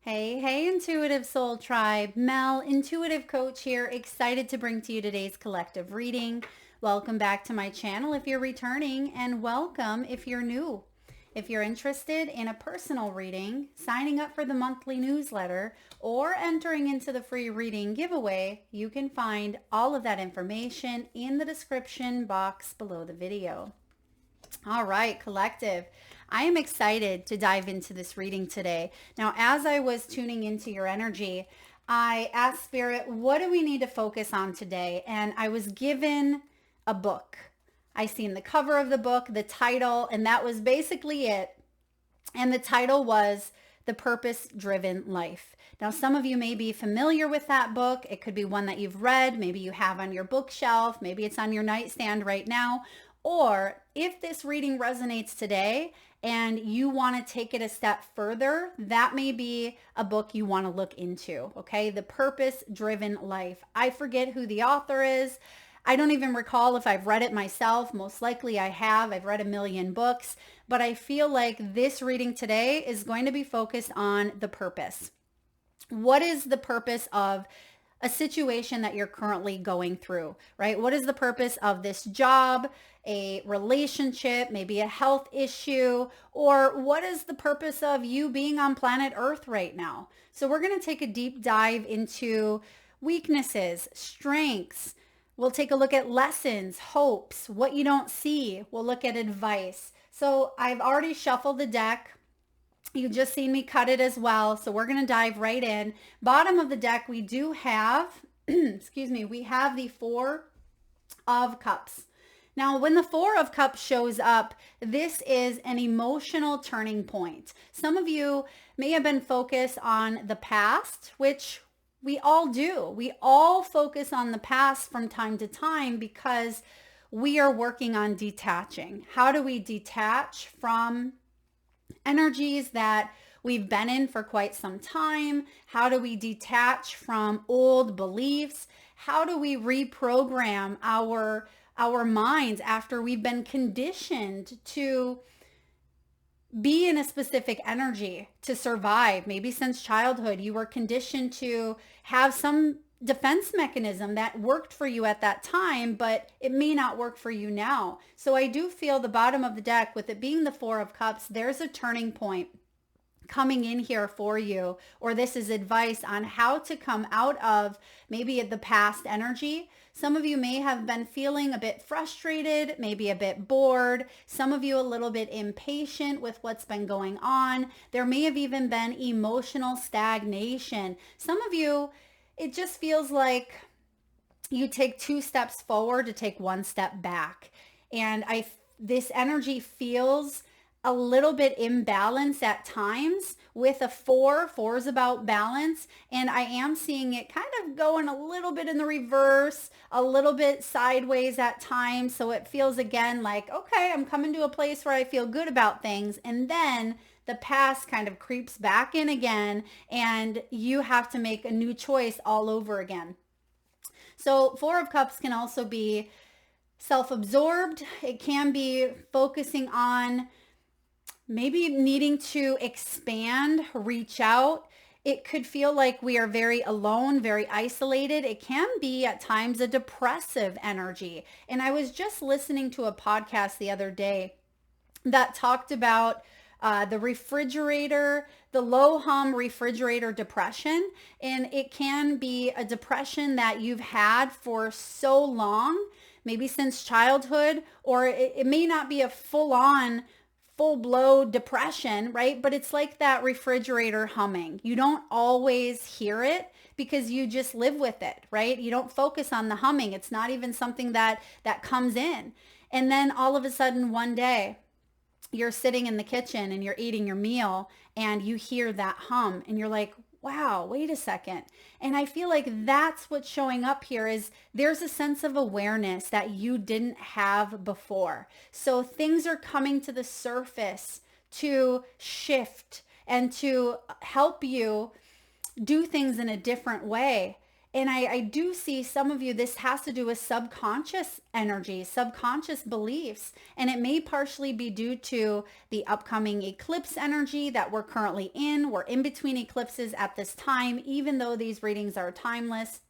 Hey, Intuitive Soul Tribe. Mel, Intuitive Coach here, excited to bring to you today's collective reading. Welcome back to my channel if you're returning, and welcome if you're new. If you're interested in a personal reading, signing up for the monthly newsletter, or entering into the free reading giveaway, you can find all of that information in the description box below the video. All right, collective. I am excited to dive into this reading today. Now, as I was tuning into your energy, I asked Spirit, what do we need to focus on today? And I was given a book. I seen the cover of the book, the title, and that was basically it. And the title was The Purpose-Driven Life. Now, some of you may be familiar with that book. It could be one that you've read. Maybe you have on your bookshelf. Maybe it's on your nightstand right now. Or if this reading resonates today and you want to take it a step further, that may be a book you want to look into, okay? The Purpose-Driven Life. I forget who the author is. I don't even recall if I've read it myself. Most likely I have. I've read a million books, but I feel like this reading today is going to be focused on the purpose. What is the purpose of a situation that you're currently going through, right? What is the purpose of this job, a relationship, maybe a health issue, or what is the purpose of you being on planet Earth right now? So we're going to take a deep dive into weaknesses, strengths. We'll take a look at lessons, hopes, what you don't see. We'll look at advice. So I've already shuffled the deck. You just seen me cut it as well. So we're going to dive right in. Bottom of the deck, we do have, excuse me, we have the Four of Cups. Now, when the Four of Cups shows up, this is an emotional turning point. Some of you may have been focused on the past, which we all do. We all focus on the past from time to time because we are working on detaching. How do we detach from energies that we've been in for quite some time? How do we detach from old beliefs? How do we reprogram our minds after we've been conditioned to be in a specific energy to survive? Maybe since childhood, you were conditioned to have some defense mechanism that worked for you at that time, but it may not work for you now. So I do feel the bottom of the deck, with it being the Four of Cups, there's a turning point coming in here for you, or this is advice on how to come out of maybe the past energy. Some of you may have been feeling a bit frustrated, maybe a bit bored. Some of you a little bit impatient with what's been going on. There may have even been emotional stagnation. Some of you, it just feels like you take two steps forward to take one step back. And this energy feels a little bit imbalanced at times with a four. Four is about balance. And I am seeing it kind of going a little bit in the reverse, a little bit sideways at times. So it feels again like, okay, I'm coming to a place where I feel good about things. And then the past kind of creeps back in again, and you have to make a new choice all over again. So Four of Cups can also be self-absorbed. It can be focusing on maybe needing to expand, reach out. It could feel like we are very alone, very isolated. It can be at times a depressive energy. And I was just listening to a podcast the other day that talked about the refrigerator, the low hum refrigerator depression. And it can be a depression that you've had for so long, maybe since childhood, or it may not be a full-blown depression, right? But it's like that refrigerator humming. You don't always hear it because you just live with it, right? You don't focus on the humming. It's not even something that comes in. And then all of a sudden one day, you're sitting in the kitchen and you're eating your meal and you hear that hum and you're like, wow, wait a second. And I feel like that's what's showing up here is there's a sense of awareness that you didn't have before. So things are coming to the surface to shift and to help you do things in a different way. And I do see some of you, this has to do with subconscious energy, subconscious beliefs. And it may partially be due to the upcoming eclipse energy that we're currently in. We're in between eclipses at this time, even though these readings are timeless.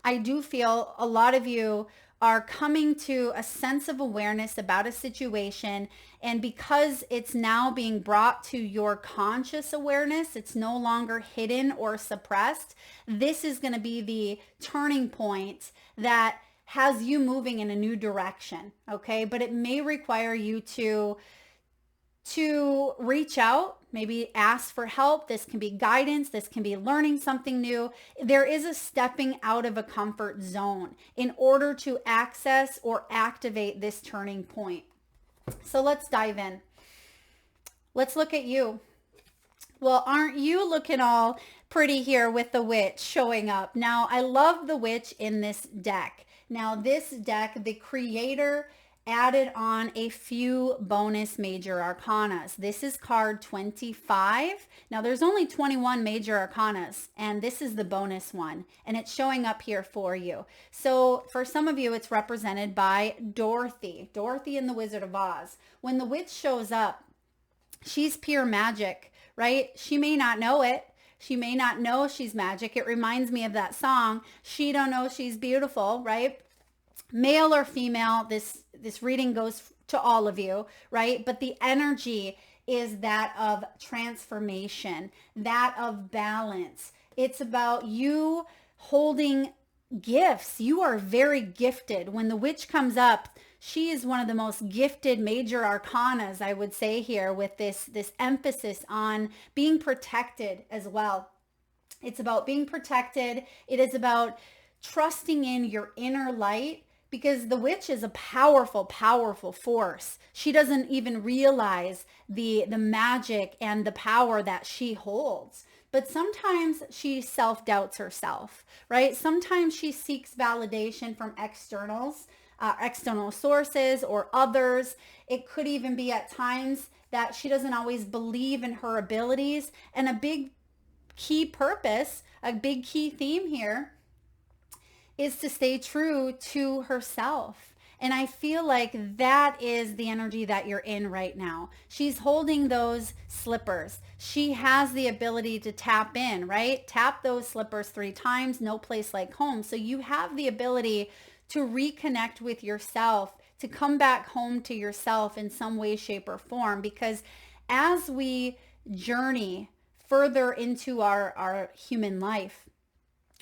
I do feel a lot of you are coming to a sense of awareness about a situation. And because it's now being brought to your conscious awareness, it's no longer hidden or suppressed. This is going to be the turning point that has you moving in a new direction. Okay. But it may require you to reach out, maybe ask for help. This can be guidance. This can be learning something new. There is a stepping out of a comfort zone in order to access or activate this turning point. So let's dive in. Let's look at you. Well, aren't you looking all pretty here with the witch showing up? Now, I love the witch in this deck. Now, this deck, the creator added on a few bonus major arcanas. This is card 25. Now there's only 21 major arcanas, and this is the bonus one, and it's showing up here for you. So for some of you, it's represented by Dorothy in the Wizard of Oz. When the witch shows up, she's pure magic, right? She may not know it. She may not know she's magic. It reminds me of that song, She Don't Know She's Beautiful, right? Male or female, this reading goes to all of you, right? But the energy is that of transformation, that of balance. It's about you holding gifts. You are very gifted. When the witch comes up, she is one of the most gifted major arcanas, I would say here, with this emphasis on being protected as well. It's about being protected. It is about trusting in your inner light, because the witch is a powerful, powerful force. She doesn't even realize the magic and the power that she holds. But sometimes she self-doubts herself, right? Sometimes she seeks validation from external sources or others. It could even be at times that she doesn't always believe in her abilities. And a big key purpose, a big key theme here is to stay true to herself. And I feel like that is the energy that you're in right now. She's holding those slippers. She has the ability to tap in, right? Tap those slippers 3 times, no place like home. So you have the ability to reconnect with yourself, to come back home to yourself in some way, shape, or form. Because as we journey further into our human life,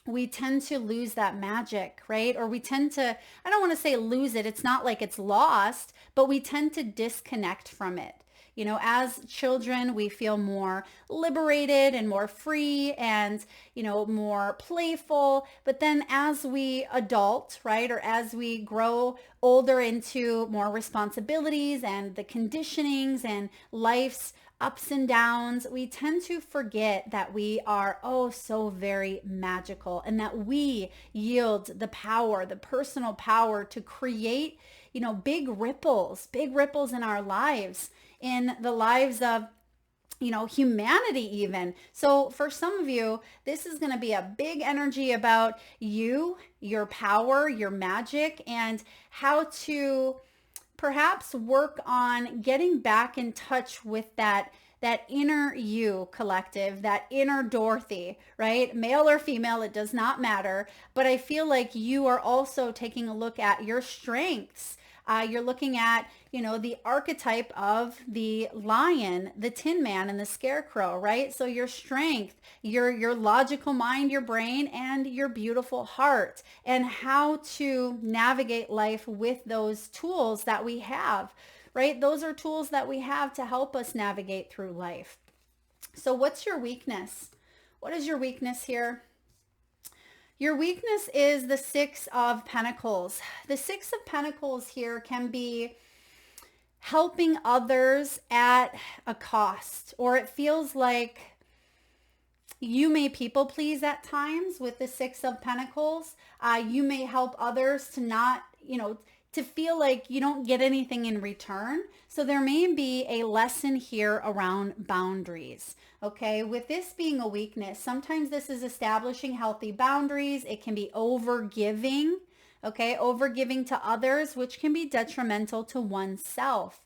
we tend to lose that magic, right? Or we tend to, I don't want to say lose it. It's not like it's lost, but we tend to disconnect from it. You know, as children, we feel more liberated and more free and, you know, more playful. But then as we adult, right, or as we grow older into more responsibilities and the conditionings and life's ups and downs, we tend to forget that we are so very magical, and that we yield the power, the personal power to create, you know, big ripples in our lives, in the lives of, you know, humanity even. So for some of you, this is going to be a big energy about you, your power, your magic, and how to perhaps work on getting back in touch with that inner you collective, that inner Dorothy, right? Male or female, it does not matter. But I feel like you are also taking a look at your strengths. You're looking at, you know, the archetype of the lion, the tin man, and the scarecrow, right? So your strength, your logical mind, your brain, and your beautiful heart, and how to navigate life with those tools that we have, right? Those are tools that we have to help us navigate through life. So what's your weakness? What is your weakness here? Your weakness is the 6 of Pentacles. The 6 of Pentacles here can be helping others at a cost, or it feels like you may people please at times with the 6 of Pentacles. You may help others to not, you know, to feel like you don't get anything in return. So there may be a lesson here around boundaries. Okay, with this being a weakness, sometimes this is establishing healthy boundaries. It can be over giving, okay, over giving to others, which can be detrimental to oneself.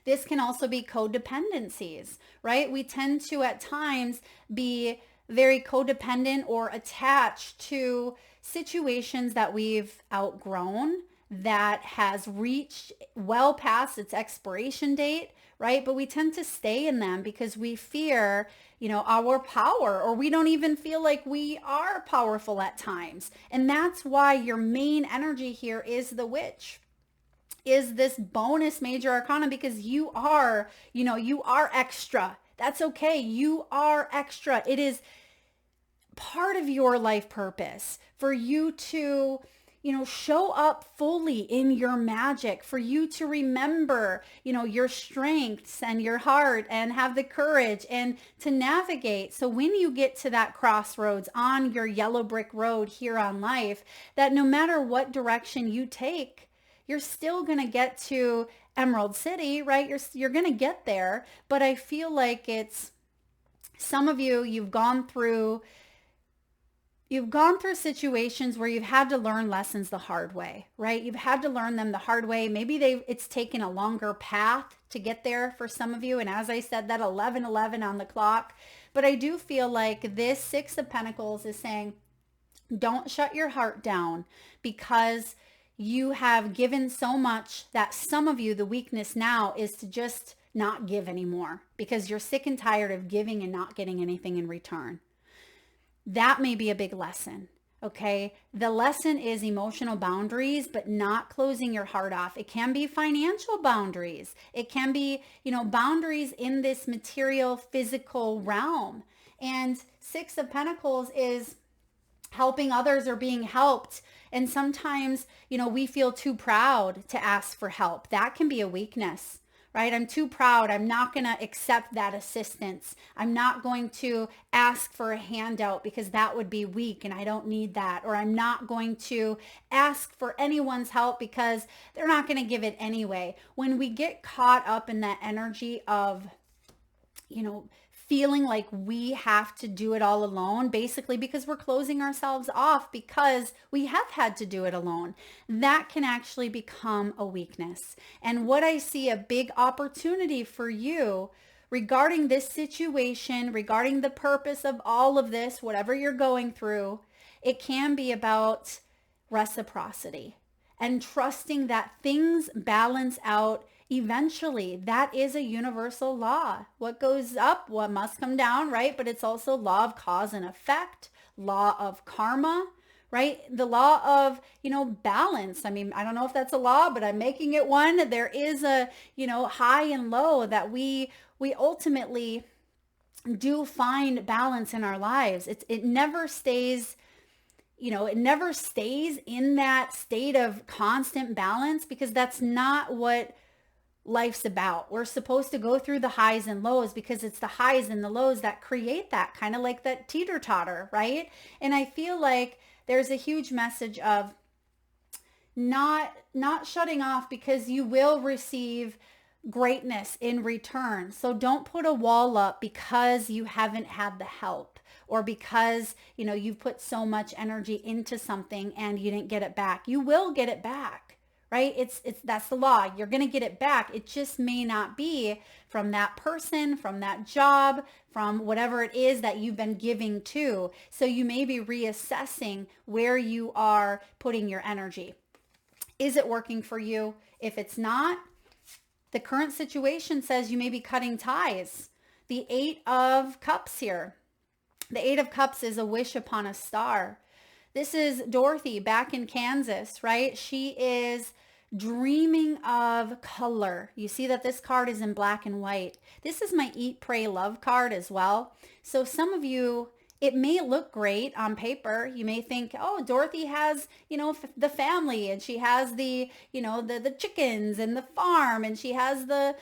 This can also be codependencies, right? We tend to at times be very codependent or attached to situations that we've outgrown, that has reached well past its expiration date, right? But we tend to stay in them because we fear, our power, or we don't even feel like we are powerful at times. And that's why your main energy here is the witch, is this bonus major arcana, because you are extra. That's okay. You are extra. It is part of your life purpose for you to show up fully in your magic, for you to remember, your strengths and your heart, and have the courage and to navigate. So when you get to that crossroads on your yellow brick road here on life, that no matter what direction you take, you're still going to get to Emerald City, right? You're going to get there. But I feel like it's some of you, you've gone through situations where you've had to learn lessons the hard way, right? You've had to learn them the hard way. Maybe it's taken a longer path to get there for some of you. And as I said, that 11:11 on the clock. But I do feel like this Six of Pentacles is saying, don't shut your heart down, because you have given so much that some of you, the weakness now is to just not give anymore, because you're sick and tired of giving and not getting anything in return. That may be a big lesson. Okay. The lesson is emotional boundaries, but not closing your heart off. It can be financial boundaries. It can be, boundaries in this material, physical realm. And Six of Pentacles is helping others or being helped. And sometimes, we feel too proud to ask for help. That can be a weakness, right? I'm too proud. I'm not going to accept that assistance. I'm not going to ask for a handout because that would be weak and I don't need that. Or I'm not going to ask for anyone's help because they're not going to give it anyway. When we get caught up in that energy of, feeling like we have to do it all alone, basically because we're closing ourselves off because we have had to do it alone, that can actually become a weakness. And what I see a big opportunity for you regarding this situation, regarding the purpose of all of this, whatever you're going through, it can be about reciprocity and trusting that things balance out eventually. That is a universal law. What goes up, what must come down, right? But it's also law of cause and effect, law of karma, right? The law of, balance. I mean, I don't know if that's a law, but I'm making it one. There is a, high and low that we ultimately do find balance in our lives. It never stays, it never stays in that state of constant balance, because that's not what life's about. We're supposed to go through the highs and lows, because it's the highs and the lows that create that, kind of like that teeter-totter, right? And I feel like there's a huge message of not shutting off, because you will receive greatness in return. So don't put a wall up because you haven't had the help, or because, you've put so much energy into something and you didn't get it back. You will get it back. Right? That's the law. You're going to get it back. It just may not be from that person, from that job, from whatever it is that you've been giving to. So you may be reassessing where you are putting your energy. Is it working for you? If it's not, the current situation says you may be cutting ties. The Eight of Cups here. The Eight of Cups is a wish upon a star. This is Dorothy back in Kansas, right? She is dreaming of color. You see that this card is in black and white. This is my Eat, Pray, Love card as well. So some of you, it may look great on paper. You may think, oh, Dorothy has, the family, and she has the, the chickens and the farm, and she has the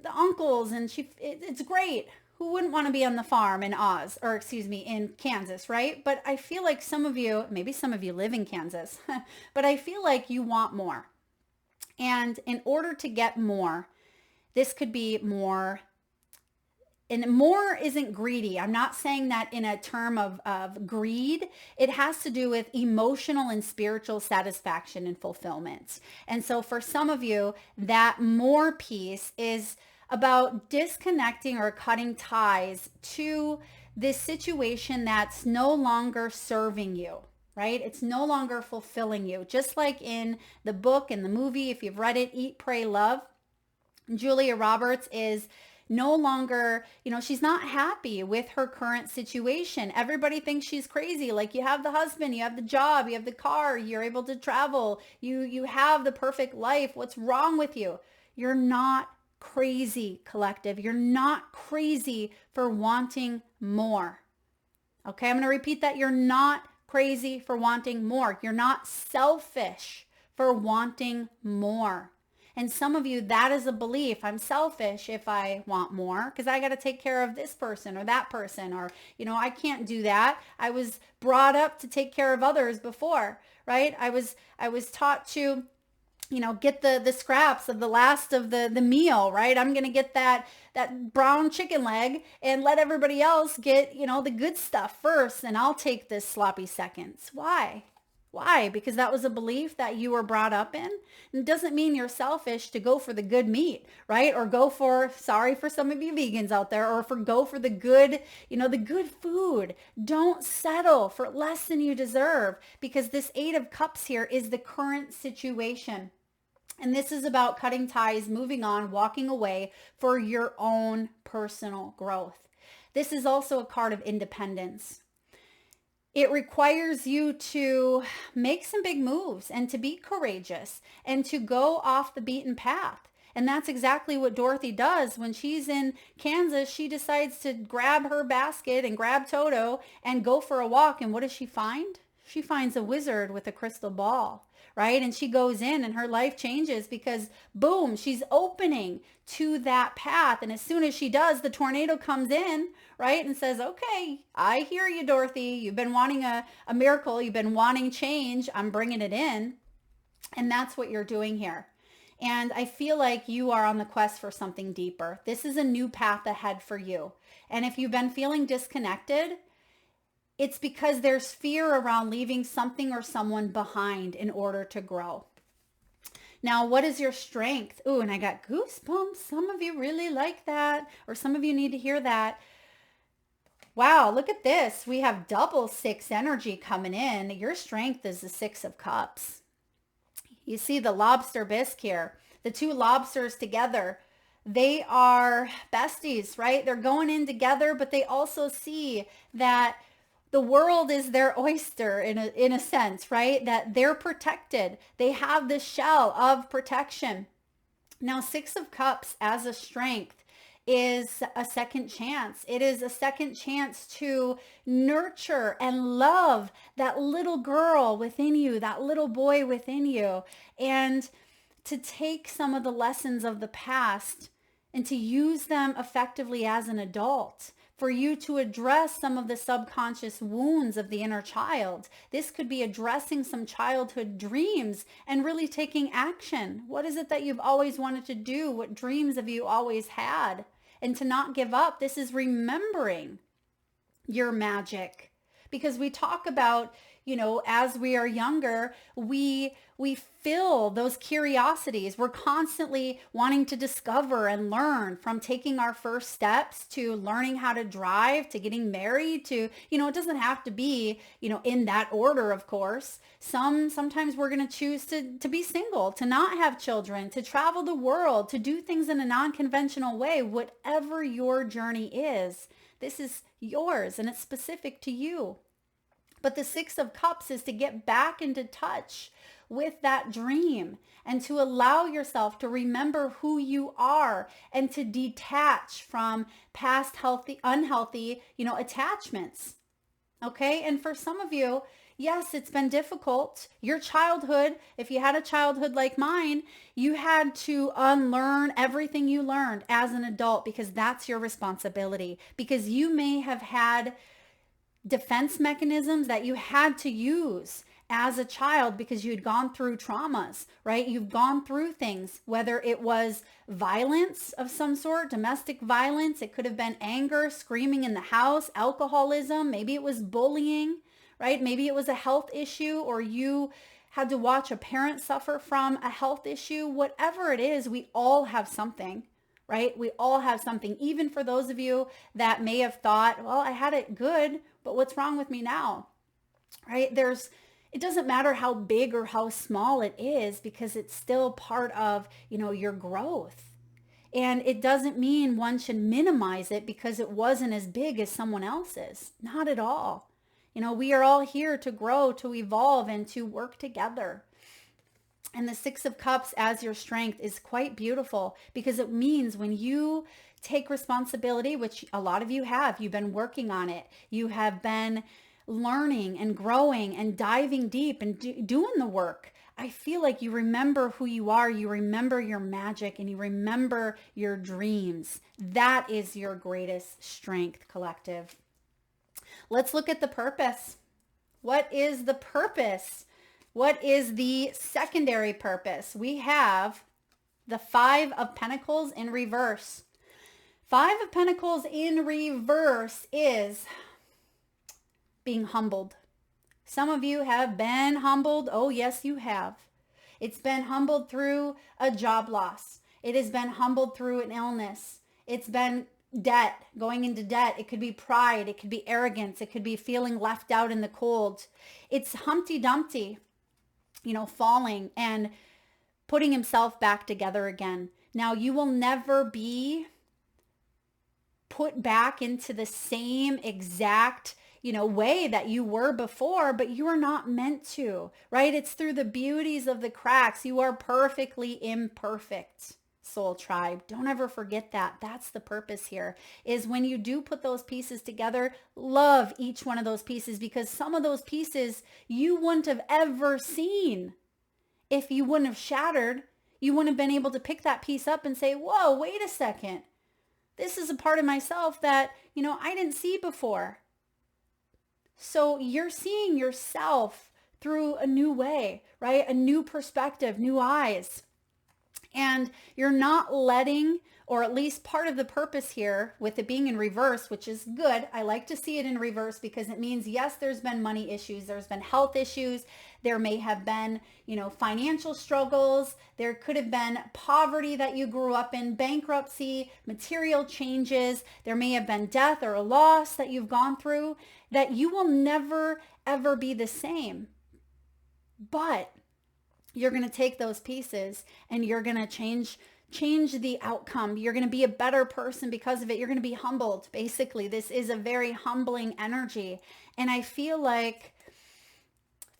uncles, and it's great. who wouldn't want to be on the farm in Oz, or excuse me, in Kansas, right? But I feel like some of you, maybe some of you live in Kansas, but I feel like you want more. And in order to get more, this could be more, and more isn't greedy. I'm not saying that in a term of greed. It has to do with emotional and spiritual satisfaction and fulfillment. And so for some of you, that more piece is about disconnecting or cutting ties to this situation that's no longer serving you, right? It's no longer fulfilling you. Just like in the book and the movie, if you've read it, Eat, Pray, Love, Julia Roberts is no longer, she's not happy with her current situation. Everybody thinks she's crazy. Like, you have the husband, you have the job, you have the car, you're able to travel, you have the perfect life. What's wrong with you? You're not crazy, collective. You're not crazy for wanting more. Okay, I'm going to repeat that. You're not crazy for wanting more. You're not selfish for wanting more. And some of you, that is a belief. I'm selfish if I want more because I got to take care of this person or that person, or, I can't do that. I was brought up to take care of others before, right? I was taught to, get the scraps of the last of the meal, right? I'm going to get that brown chicken leg and let everybody else get, the good stuff first, and I'll take this sloppy seconds. Why? Why? Because that was a belief that you were brought up in. It doesn't mean you're selfish to go for the good meat, right? Or go for, sorry for some of you vegans out there, or go for the good, the good food. Don't settle for less than you deserve, because this Eight of Cups here is the current situation. And this is about cutting ties, moving on, walking away for your own personal growth. This is also a card of independence. It requires you to make some big moves and to be courageous and to go off the beaten path. And that's exactly what Dorothy does. When she's in Kansas, she decides to grab her basket and grab Toto and go for a walk. And what does she find? She finds a wizard with a crystal ball, right? And she goes in and her life changes because, boom, she's opening to that path. And as soon as she does, the tornado comes in, right? And says, okay, I hear you, Dorothy. You've been wanting a miracle. You've been wanting change. I'm bringing it in. And that's what you're doing here. And I feel like you are on the quest for something deeper. This is a new path ahead for you. And if you've been feeling disconnected, it's because there's fear around leaving something or someone behind in order to grow. Now, what is your strength? Ooh, and I got goosebumps. Some of you really like that, or some of you need to hear that. Wow, look at this. We have double 6 energy coming in. Your strength is the 6 of Cups. You see the lobster bisque here. The 2 lobsters together, they are besties, right? They're going in together, but they also see that the world is their oyster in a sense, right? That they're protected. They have this shell of protection. Now, 6 of Cups as a strength is a second chance. It is a second chance to nurture and love that little girl within you, that little boy within you, and to take some of the lessons of the past and to use them effectively as an adult, for you to address some of the subconscious wounds of the inner child. This could be addressing some childhood dreams and really taking action. What is it that you've always wanted to do? What dreams have you always had? And to not give up. This is remembering your magic. Because we talk about, as we are younger, we fill those curiosities. We're constantly wanting to discover and learn, from taking our first steps to learning how to drive to getting married to, it doesn't have to be, in that order, of course. Sometimes we're going to choose to be single, to not have children, to travel the world, to do things in a non-conventional way. Whatever your journey is, this is yours and it's specific to you. But the 6 of Cups is to get back into touch with that dream and to allow yourself to remember who you are and to detach from past unhealthy, attachments. Okay. And for some of you, Yes, it's been difficult. Your childhood, if you had a childhood like mine, you had to unlearn everything you learned as an adult because that's your responsibility. Because you may have had defense mechanisms that you had to use as a child because you'd gone through traumas, right? You've gone through things, whether it was violence of some sort, domestic violence, it could have been anger, screaming in the house, alcoholism, maybe it was bullying, right? Maybe it was a health issue, or you had to watch a parent suffer from a health issue. Whatever it is, we all have something, right? We all have something. Even for those of you that may have thought, well, I had it good, but what's wrong with me now, right? It doesn't matter how big or how small it is, because it's still part of, your growth. And it doesn't mean one should minimize it because it wasn't as big as someone else's. Not at all. We are all here to grow, to evolve, and to work together. And the Six of Cups as your strength is quite beautiful, because it means when you take responsibility, which a lot of you have, you've been working on it. You have been learning and growing and diving deep and doing the work. I feel like you remember who you are, you remember your magic, and you remember your dreams. That is your greatest strength, collective. Let's look at the purpose. What is the purpose? What is the secondary purpose? We have the Five of Pentacles in reverse. Five of Pentacles in reverse is being humbled. Some of you have been humbled. Oh, yes, you have. It's been humbled through a job loss. It has been humbled through an illness. It's been debt, going into debt. It could be pride. It could be arrogance. It could be feeling left out in the cold. It's Humpty Dumpty, falling and putting himself back together again. Now, you will never be put back into the same exact way that you were before, but you are not meant to, right? It's through the beauties of the cracks. You are perfectly imperfect, soul tribe. Don't ever forget that. That's the purpose here, is when you do put those pieces together, love each one of those pieces, because some of those pieces you wouldn't have ever seen. If you wouldn't have shattered, you wouldn't have been able to pick that piece up and say, whoa, wait a second. This is a part of myself that, I didn't see before. So you're seeing yourself through a new way, right? A new perspective, new eyes. And you're not letting, or at least part of the purpose here with it being in reverse, which is good. I like to see it in reverse because it means, yes, there's been money issues. There's been health issues. There may have been, financial struggles. There could have been poverty that you grew up in, bankruptcy, material changes. There may have been death or a loss that you've gone through, that you will never, ever be the same. But you're going to take those pieces and you're going to change the outcome. You're going to be a better person because of it. You're going to be humbled. Basically, this is a very humbling energy. And I feel like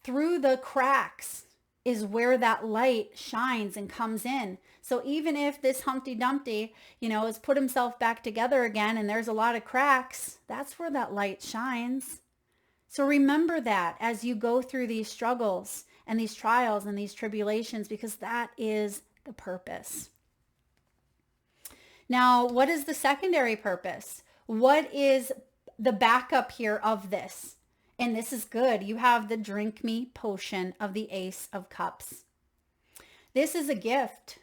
through the cracks is where that light shines and comes in. So even if this Humpty Dumpty, has put himself back together again and there's a lot of cracks, that's where that light shines. So remember that as you go through these struggles and these trials and these tribulations, because that is the purpose. Now, what is the secondary purpose? What is the backup here of this? And this is good. You have the Drink Me potion of the Ace of Cups. This is a gift.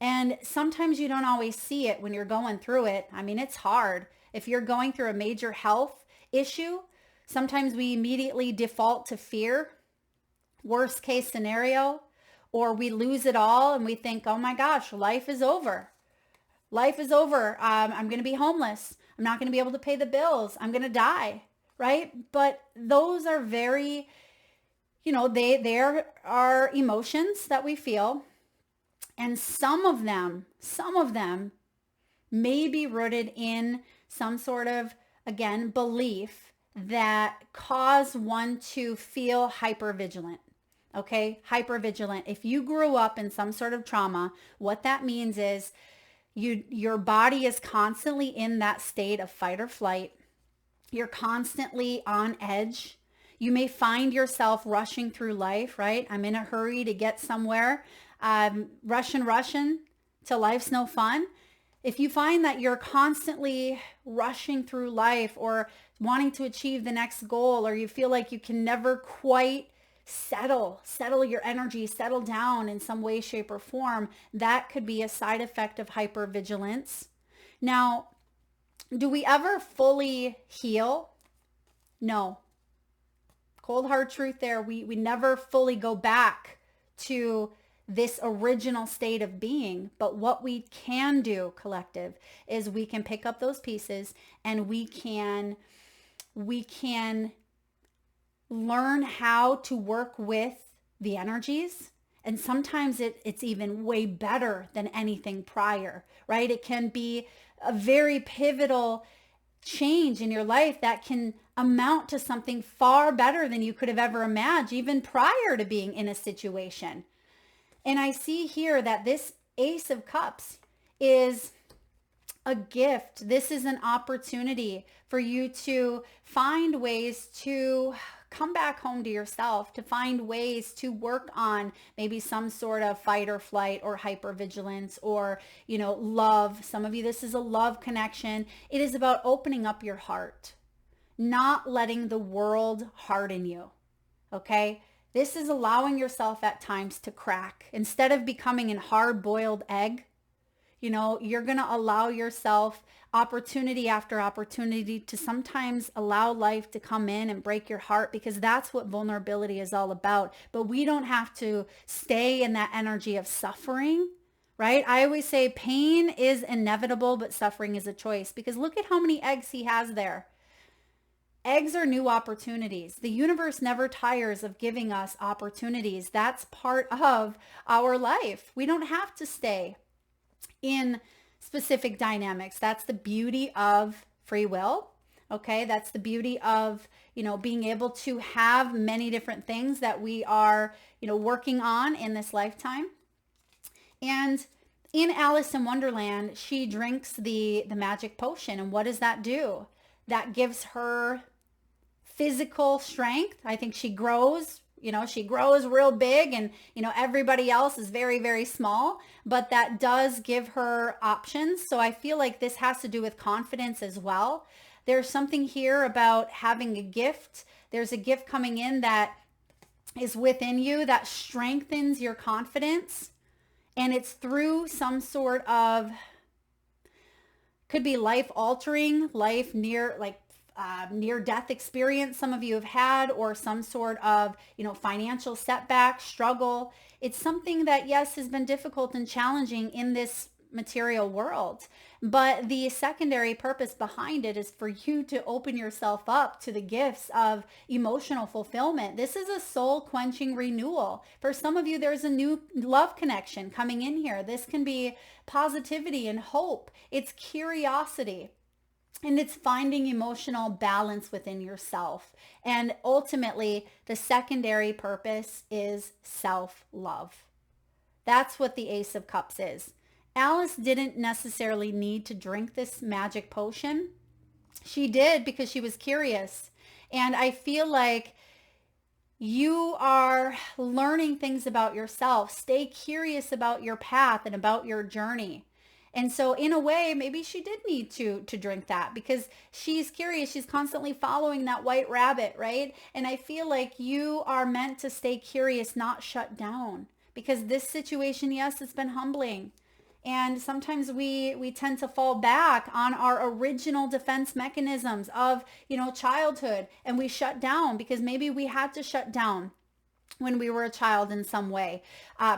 And sometimes you don't always see it when you're going through it. I mean, it's hard. If you're going through a major health issue, sometimes we immediately default to fear, worst case scenario, or we lose it all and we think, oh my gosh, life is over. Life is over. I'm going to be homeless. I'm not going to be able to pay the bills. I'm going to die, right? But those are very, there are emotions that we feel. And some of them may be rooted in some sort of, again, belief that cause one to feel hypervigilant. Okay, hypervigilant. If you grew up in some sort of trauma, what that means is your body is constantly in that state of fight or flight. You're constantly on edge. You may find yourself rushing through life, right? I'm in a hurry to get somewhere. Rushing till life's no fun. If you find that you're constantly rushing through life or wanting to achieve the next goal, or you feel like you can never quite settle your energy, settle down in some way, shape, or form, that could be a side effect of hypervigilance. Now, do we ever fully heal? No. Cold hard truth there. We never fully go back to this original state of being. But what we can do, collective, is we can pick up those pieces and we can learn how to work with the energies. And sometimes it's even way better than anything prior, right? It can be a very pivotal change in your life that can amount to something far better than you could have ever imagined, even prior to being in a situation. And I see here that this Ace of Cups is a gift. This is an opportunity for you to find ways to come back home to yourself, to find ways to work on maybe some sort of fight or flight or hypervigilance or, love. Some of you, this is a love connection. It is about opening up your heart, not letting the world harden you. Okay? This is allowing yourself at times to crack. Instead of becoming a hard-boiled egg, you're going to allow yourself opportunity after opportunity to sometimes allow life to come in and break your heart, because that's what vulnerability is all about. But we don't have to stay in that energy of suffering, right? I always say pain is inevitable, but suffering is a choice, because look at how many eggs he has there. Eggs are new opportunities. The universe never tires of giving us opportunities. That's part of our life. We don't have to stay in specific dynamics. That's the beauty of free will. Okay. That's the beauty of, being able to have many different things that we are, working on in this lifetime. And in Alice in Wonderland, she drinks the magic potion. And what does that do? That gives her physical strength. I think she grows. She grows real big and, everybody else is very, very small, but that does give her options. So I feel like this has to do with confidence as well. There's something here about having a gift. There's a gift coming in that is within you that strengthens your confidence. And it's through some sort of, could be life altering, near death experience some of you have had, or some sort of, financial setback, struggle. It's something that, yes, has been difficult and challenging in this material world. But the secondary purpose behind it is for you to open yourself up to the gifts of emotional fulfillment. This is a soul quenching renewal. For some of you, there's a new love connection coming in here. This can be positivity and hope. It's curiosity. And it's finding emotional balance within yourself. And ultimately, the secondary purpose is self-love. That's what the Ace of Cups is. Alice didn't necessarily need to drink this magic potion. She did because she was curious. And I feel like you are learning things about yourself. Stay curious about your path and about your journey. And so in a way, maybe she did need to drink that because she's curious. She's constantly following that white rabbit, right? And I feel like you are meant to stay curious, not shut down, because this situation, yes, it's been humbling. And sometimes we tend to fall back on our original defense mechanisms of, childhood, and we shut down because maybe we had to shut down when we were a child in some way.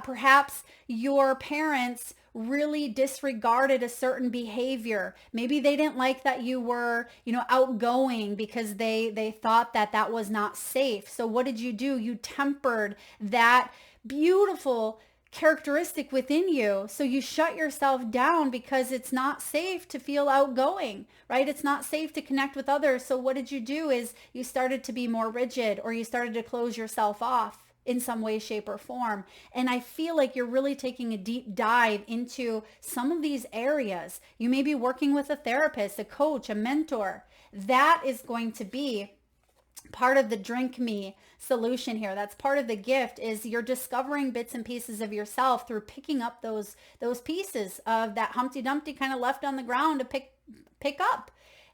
Perhaps your parents really disregarded a certain behavior. Maybe they didn't like that you were, outgoing because they thought that was not safe. So what did you do? You tempered that beautiful characteristic within you. So you shut yourself down because it's not safe to feel outgoing, right? It's not safe to connect with others. So what did you do is you started to be more rigid, or you started to close yourself off in some way, shape, or form. And I feel like you're really taking a deep dive into some of these areas. You may be working with a therapist, a coach, a mentor. That is going to be part of the drink me solution here. That's part of the gift, is you're discovering bits and pieces of yourself through picking up those pieces of that Humpty Dumpty kind of left on the ground to pick up.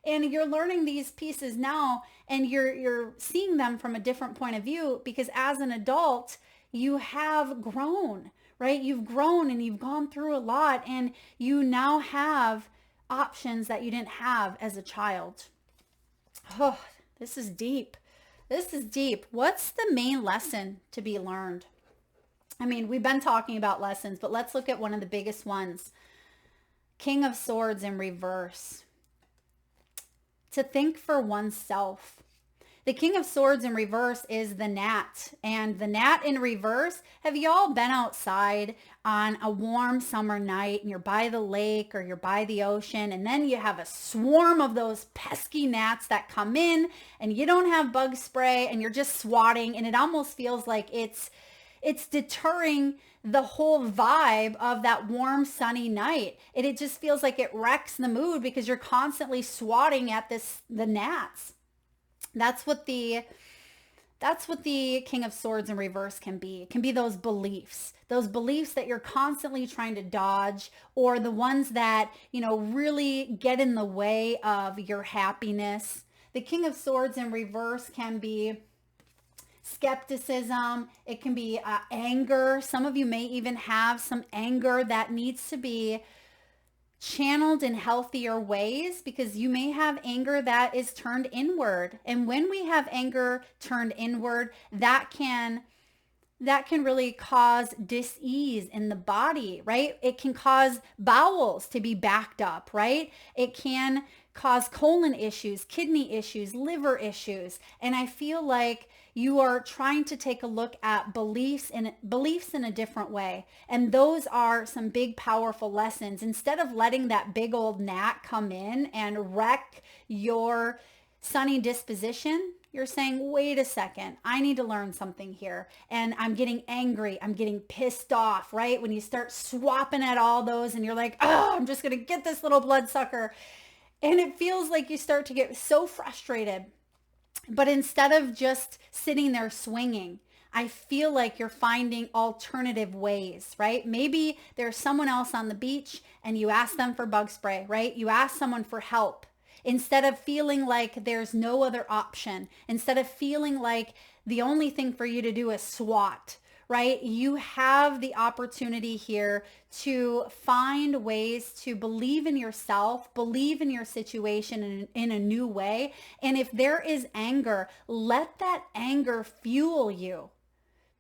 And you're learning these pieces now, and you're seeing them from a different point of view, because as an adult, you have grown, right? You've grown and you've gone through a lot, and you now have options that you didn't have as a child. Oh, this is deep. This is deep. What's the main lesson to be learned? I mean, we've been talking about lessons, but let's look at one of the biggest ones. King of Swords in reverse. To think for oneself. The King of Swords in reverse is the gnat. And the gnat in reverse, have you all been outside on a warm summer night and you're by the lake or you're by the ocean, and then you have a swarm of those pesky gnats that come in, and you don't have bug spray and you're just swatting, and it almost feels like it's deterring the whole vibe of that warm sunny night. It just feels like it wrecks the mood because you're constantly swatting at the gnats. That's what the King of Swords in reverse can be. It can be those beliefs that you're constantly trying to dodge, or the ones that, really get in the way of your happiness. The King of Swords in reverse can be skepticism. It can be anger. Some of you may even have some anger that needs to be channeled in healthier ways, because you may have anger that is turned inward. And when we have anger turned inward, that can really cause dis-ease in the body, right? It can cause bowels to be backed up, right? It can cause colon issues, kidney issues, liver issues. And I feel like you are trying to take a look at beliefs in a different way. And those are some big, powerful lessons. Instead of letting that big old gnat come in and wreck your sunny disposition, you're saying, wait a second, I need to learn something here. And I'm getting angry. I'm getting pissed off, right? When you start swapping at all those and you're like, oh, I'm just going to get this little bloodsucker. And it feels like you start to get so frustrated. But instead of just sitting there swinging, I feel like you're finding alternative ways, right? Maybe there's someone else on the beach and you ask them for bug spray, right? You ask someone for help. Instead of feeling like there's no other option, instead of feeling like the only thing for you to do is swat, right? You have the opportunity here to find ways to believe in yourself, believe in your situation in a new way. And if there is anger, let that anger fuel you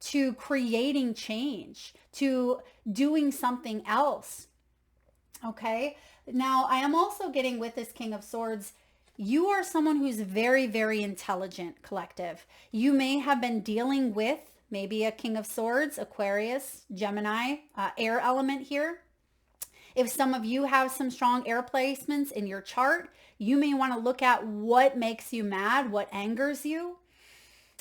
to creating change, to doing something else. Okay. Now, I am also getting with this King of Swords, you are someone who's very, very intelligent, collective. You may have been dealing with maybe a King of Swords, Aquarius, Gemini, air element here. If some of you have some strong air placements in your chart, you may want to look at what makes you mad, what angers you.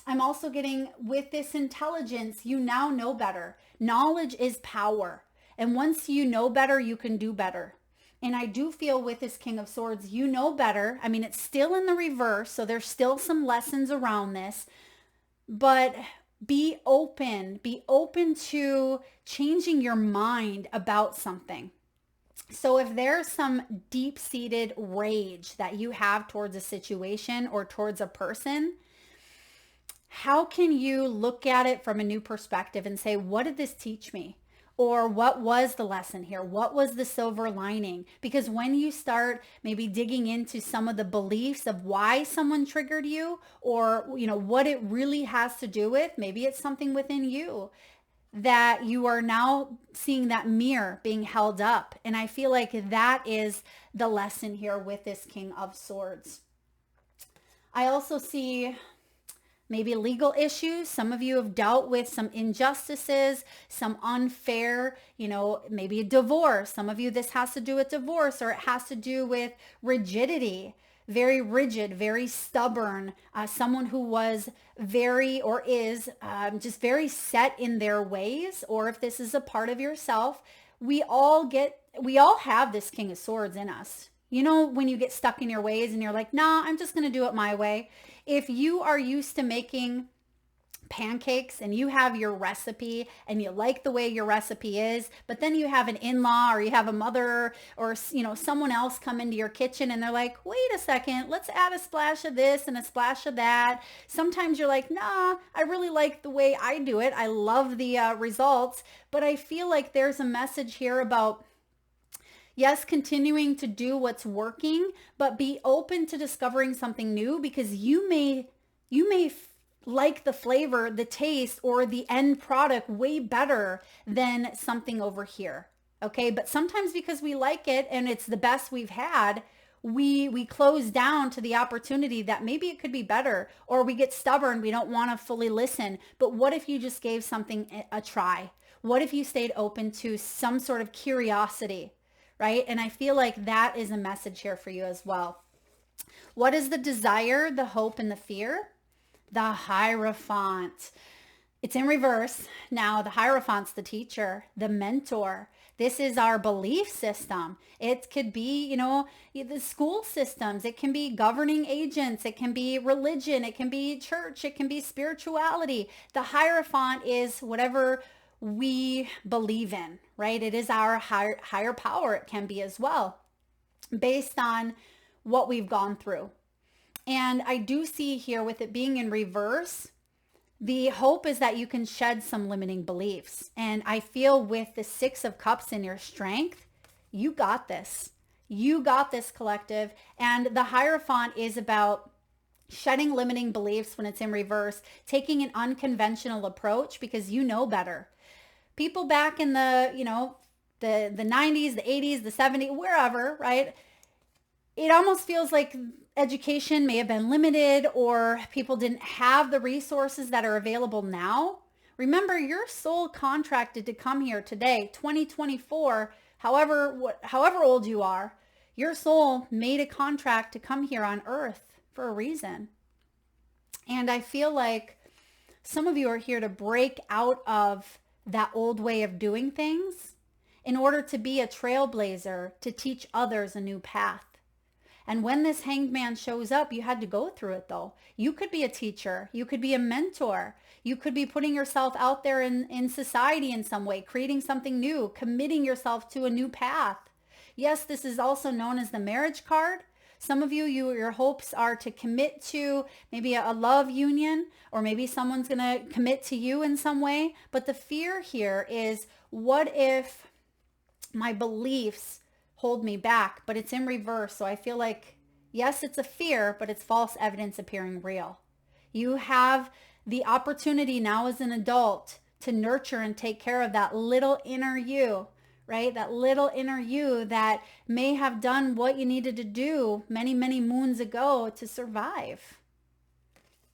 I'm also getting with this intelligence, you now know better. Knowledge is power. And once you know better, you can do better. And I do feel with this King of Swords, you know better. I mean, it's still in the reverse, so there's still some lessons around this. But be open to changing your mind about something. So if there's some deep-seated rage that you have towards a situation or towards a person, how can you look at it from a new perspective and say, what did this teach me? Or what was the lesson here? What was the silver lining? Because when you start maybe digging into some of the beliefs of why someone triggered you, or what it really has to do with, maybe it's something within you that you are now seeing that mirror being held up. And I feel like that is the lesson here with this King of Swords. I also see maybe legal issues. Some of you have dealt with some injustices, some unfair, maybe a divorce. Some of you, this has to do with divorce, or it has to do with rigidity, very rigid, very stubborn, someone who was very or is just very set in their ways. Or if this is a part of yourself, we all have this King of Swords in us. You know, when you get stuck in your ways and you're like, nah, I'm just going to do it my way. If you are used to making pancakes and you have your recipe and you like the way your recipe is, but then you have an in-law or you have a mother or, someone else come into your kitchen and they're like, wait a second, let's add a splash of this and a splash of that. Sometimes you're like, nah, I really like the way I do it. I love the results, but I feel like there's a message here about, yes, continuing to do what's working, but be open to discovering something new, because you may like the flavor, the taste, or the end product way better than something over here. Okay. But sometimes because we like it and it's the best we've had, we close down to the opportunity that maybe it could be better, or we get stubborn. We don't want to fully listen. But what if you just gave something a try? What if you stayed open to some sort of curiosity, right? And I feel like that is a message here for you as well. What is the desire, the hope, and the fear? The Hierophant. It's in reverse. Now, the Hierophant's the teacher, the mentor. This is our belief system. It could be, the school systems. It can be governing agents. It can be religion. It can be church. It can be spirituality. The Hierophant is whatever we believe in, right? It is our higher power. It can be as well, based on what we've gone through. And I do see here, with it being in reverse, the hope is that you can shed some limiting beliefs. And I feel with the 6 of Cups in your strength, you got this. You got this, collective. And the Hierophant is about shedding limiting beliefs when it's in reverse, taking an unconventional approach because you know better. People back in the 90s, the 80s, the 70s, wherever, right? It almost feels like education may have been limited, or people didn't have the resources that are available now. Remember, your soul contracted to come here today, 2024, however old you are, your soul made a contract to come here on earth for a reason. And I feel like some of you are here to break out of that old way of doing things in order to be a trailblazer, to teach others a new path. And when this Hanged Man shows up, you had to go through it though. You could be a teacher. You could be a mentor. You could be putting yourself out there in society in some way, creating something new, committing yourself to a new path. Yes, this is also known as the marriage card. Some of your hopes are to commit to maybe a love union, or maybe someone's going to commit to you in some way. But the fear here is, what if my beliefs hold me back? But it's in reverse. So I feel like, yes, it's a fear, but it's false evidence appearing real. You have the opportunity now as an adult to nurture and take care of that little inner you, right? That little inner you that may have done what you needed to do many, many moons ago to survive.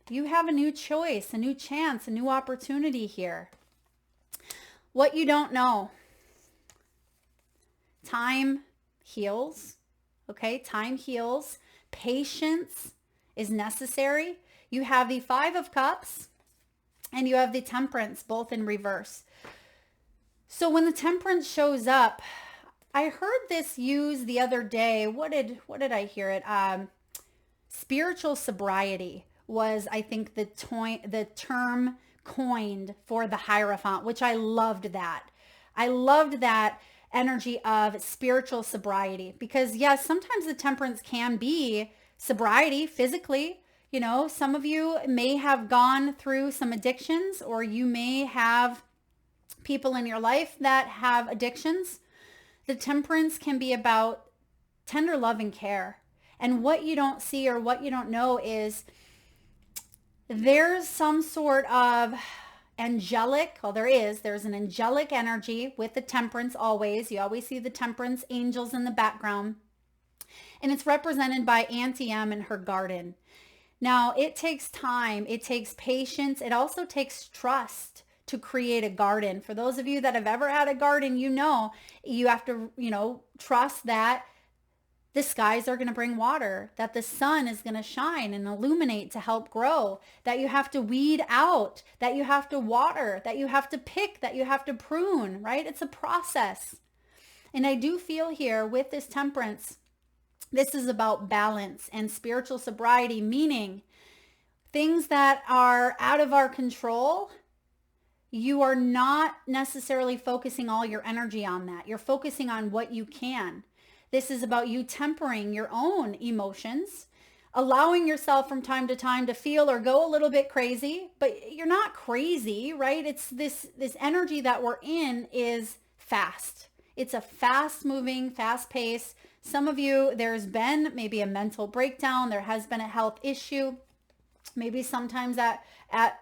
You have a new choice, a new chance, a new opportunity here. What you don't know. Time heals. Okay, time heals. Patience is necessary. You have the 5 of Cups and you have the Temperance, both in reverse. So when the Temperance shows up, I heard this used the other day. What did I hear it? Spiritual sobriety was, I think, the term coined for the Hierophant, which I loved that. I loved that energy of spiritual sobriety, because yes, sometimes the Temperance can be sobriety physically. Some of you may have gone through some addictions, or you may have people in your life that have addictions. The Temperance can be about tender love and care. And what you don't see or what you don't know is there's some sort of there's an angelic energy with the Temperance always. You always see the Temperance angels in the background. And it's represented by Auntie M in her garden. Now, it takes time. It takes patience. It also takes trust to create a garden. For those of you that have ever had a garden, you have to, trust that the skies are going to bring water, that the sun is going to shine and illuminate to help grow, that you have to weed out, that you have to water, that you have to pick, that you have to prune, right? It's a process. And I do feel here with this Temperance, This is about balance and spiritual sobriety, meaning things that are out of our control. You are not necessarily focusing all your energy on that. You're focusing on what you can. This is about you tempering your own emotions, allowing yourself from time to time to feel or go a little bit crazy, but you're not crazy, right? It's this energy that we're in is fast. It's a fast moving, fast pace. Some of you, there's been maybe a mental breakdown. There has been a health issue. Maybe sometimes at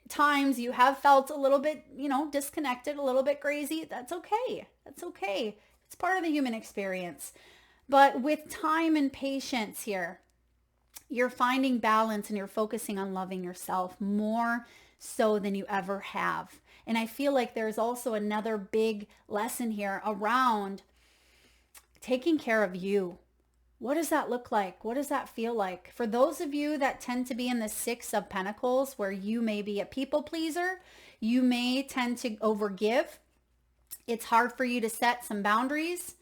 times you have felt a little bit, disconnected, a little bit crazy. That's okay. That's okay. It's part of the human experience. But with time and patience here, you're finding balance and you're focusing on loving yourself more so than you ever have. And I feel like there's also another big lesson here around taking care of you. What does that look like? What does that feel like? For those of you that tend to be in the Six of Pentacles, where you may be a people pleaser, you may tend to overgive. It's hard for you to set some boundaries.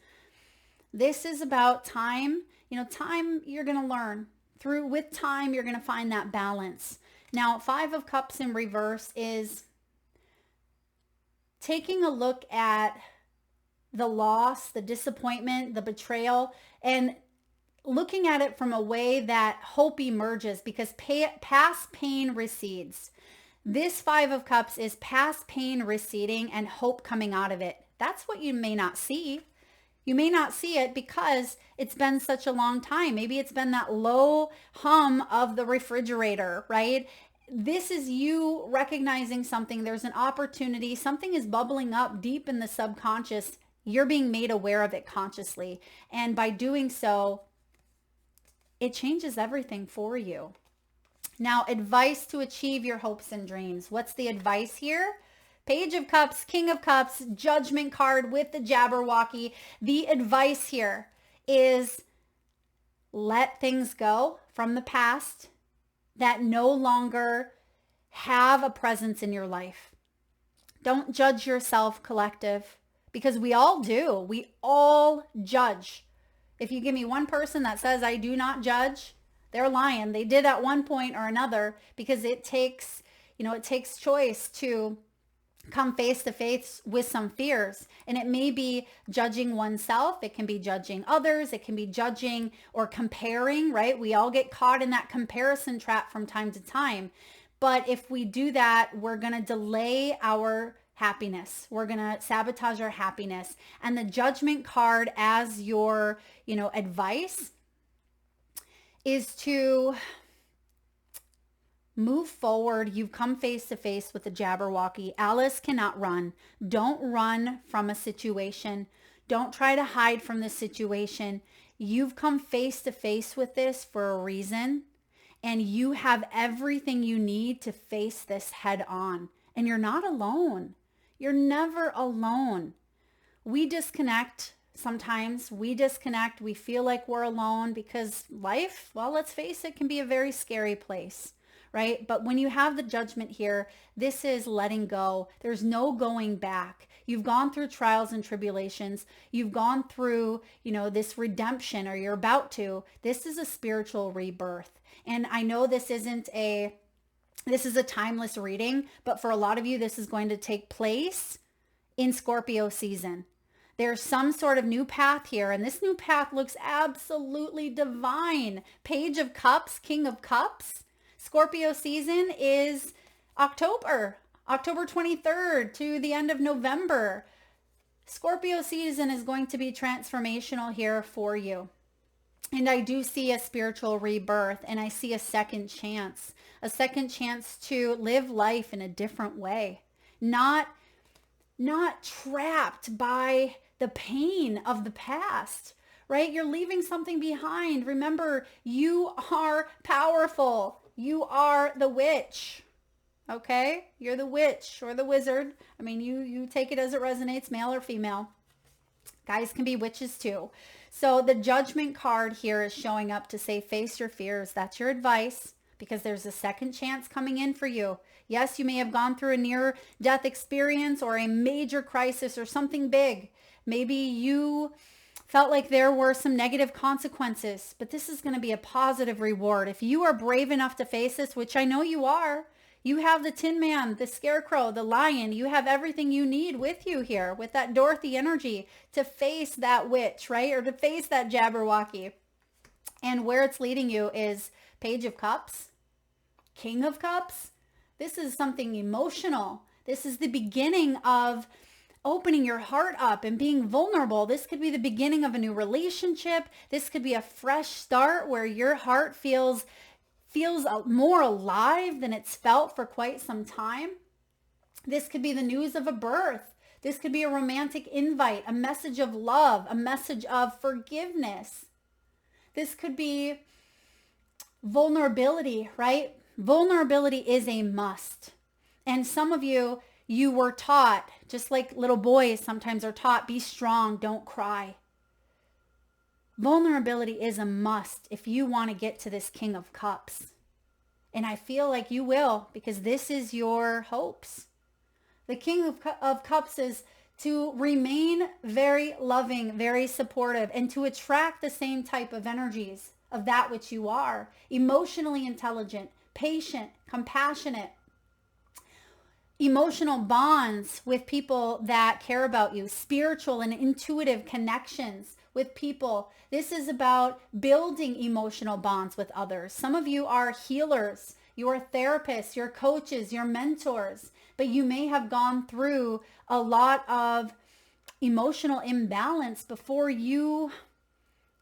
This is about time. Time you're going to learn. With time, you're going to find that balance. Now, Five of Cups in reverse is taking a look at the loss, the disappointment, the betrayal, and looking at it from a way that hope emerges, because past pain recedes. This Five of Cups is past pain receding and hope coming out of it. That's what you may not see. You may not see it because it's been such a long time. Maybe it's been that low hum of the refrigerator, right? This is you recognizing something. There's an opportunity. Something is bubbling up deep in the subconscious. You're being made aware of it consciously. And by doing so, it changes everything for you. Now, advice to achieve your hopes and dreams. What's the advice here? Page of Cups, King of Cups, Judgment card with the Jabberwocky. The advice here is let things go from the past that no longer have a presence in your life. Don't judge yourself, collective, because we all do. We all judge. If you give me one person that says I do not judge, they're lying. They did at one point or another, because it takes choice to come face to face with some fears. And it may be judging oneself. It can be judging others. It can be judging or comparing, right? We all get caught in that comparison trap from time to time. But if we do that, we're going to delay our happiness. We're going to sabotage our happiness. And the Judgment card as your, advice is to move forward. You've come face to face with the Jabberwocky. Alice cannot run. Don't run from a situation. Don't try to hide from the situation. You've come face to face with this for a reason, and you have everything you need to face this head on. And you're not alone. You're never alone. We disconnect. Sometimes we disconnect. We feel like we're alone because life, well, let's face it, can be a very scary place. Right? But when you have the Judgment here, this is letting go. There's no going back. You've gone through trials and tribulations. You've gone through, this redemption, or you're about to. This is a spiritual rebirth. And I know this is a timeless reading, but for a lot of you, this is going to take place in Scorpio season. There's some sort of new path here, and this new path looks absolutely divine. Page of Cups, King of Cups. Scorpio season is October 23rd to the end of November. Scorpio season is going to be transformational here for you. And I do see a spiritual rebirth, and I see a second chance to live life in a different way. Not trapped by the pain of the past, right? You're leaving something behind. Remember, you are powerful. You are the witch, okay? You're the witch or the wizard. I mean, you take it as it resonates, male or female. Guys can be witches too. So the Judgment card here is showing up to say, face your fears. That's your advice, because there's a second chance coming in for you. Yes, you may have gone through a near-death experience or a major crisis or something big. Maybe you Felt like there were some negative consequences, but this is going to be a positive reward. If you are brave enough to face this, which I know you are, you have the Tin Man, the Scarecrow, the Lion. You have everything you need with you here with that Dorothy energy to face that witch, right? Or to face that Jabberwocky. And where it's leading you is Page of Cups, King of Cups. This is something emotional. This is the beginning of opening your heart up and being vulnerable. This could be the beginning of a new relationship. This could be a fresh start where your heart feels more alive than it's felt for quite some time. This could be the news of a birth. This could be a romantic invite, a message of love, a message of forgiveness. This could be vulnerability, right? Vulnerability is a must. And some of you were taught, just like little boys sometimes are taught, be strong, don't cry. Vulnerability is a must if you want to get to this King of Cups. And I feel like you will, because this is your hopes. The King of Cups is to remain very loving, very supportive, and to attract the same type of energies of that which you are. Emotionally intelligent, patient, compassionate, emotional bonds with people that care about you, spiritual and intuitive connections with people. This is about building emotional bonds with others. Some of you are healers, you're therapists, you're coaches, you're mentors, but you may have gone through a lot of emotional imbalance before you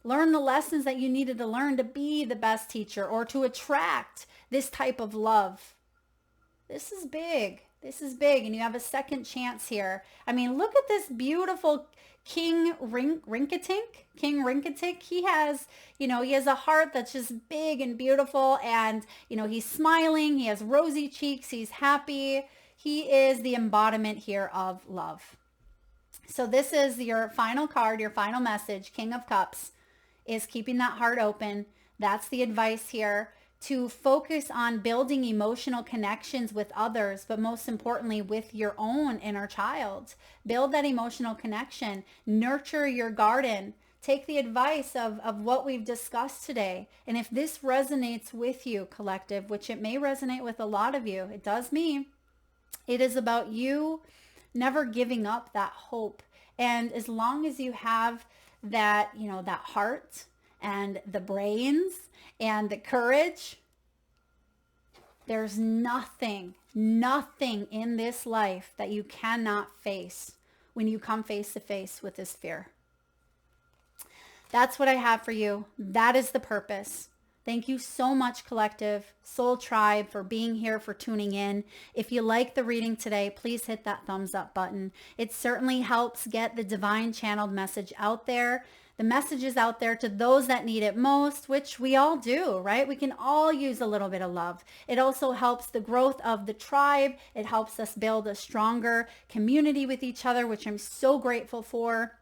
learn the lessons that you needed to learn to be the best teacher or to attract this type of love. This is big. This is big, and you have a second chance here. I mean, look at this beautiful King Rinkitink. King Rinkitink. He has a heart that's just big and beautiful, and, he's smiling. He has rosy cheeks. He's happy. He is the embodiment here of love. So this is your final card, your final message. King of Cups is keeping that heart open. That's the advice here. To focus on building emotional connections with others, but most importantly with your own inner child. Build that emotional connection. Nurture your garden. Take the advice of what we've discussed today. And if this resonates with you, collective, which it may resonate with a lot of you, it does me. It is about you never giving up that hope. And as long as you have that, that heart and the brains and the courage, there's nothing in this life that you cannot face when you come face to face with this fear. That's what I have for you. That is the purpose. Thank you so much, Collective Soul Tribe, for being here, for tuning in. If you like the reading today, please hit that thumbs up button. It certainly helps get the divine channeled message out there. The message is out there to those that need it most, which we all do, right? We can all use a little bit of love. It also helps the growth of the tribe. It helps us build a stronger community with each other, which I'm so grateful for.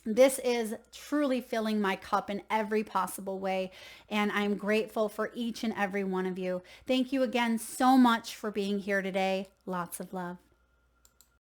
This is truly filling my cup in every possible way, and I'm grateful for each and every one of you. Thank you again so much for being here today. Lots of love.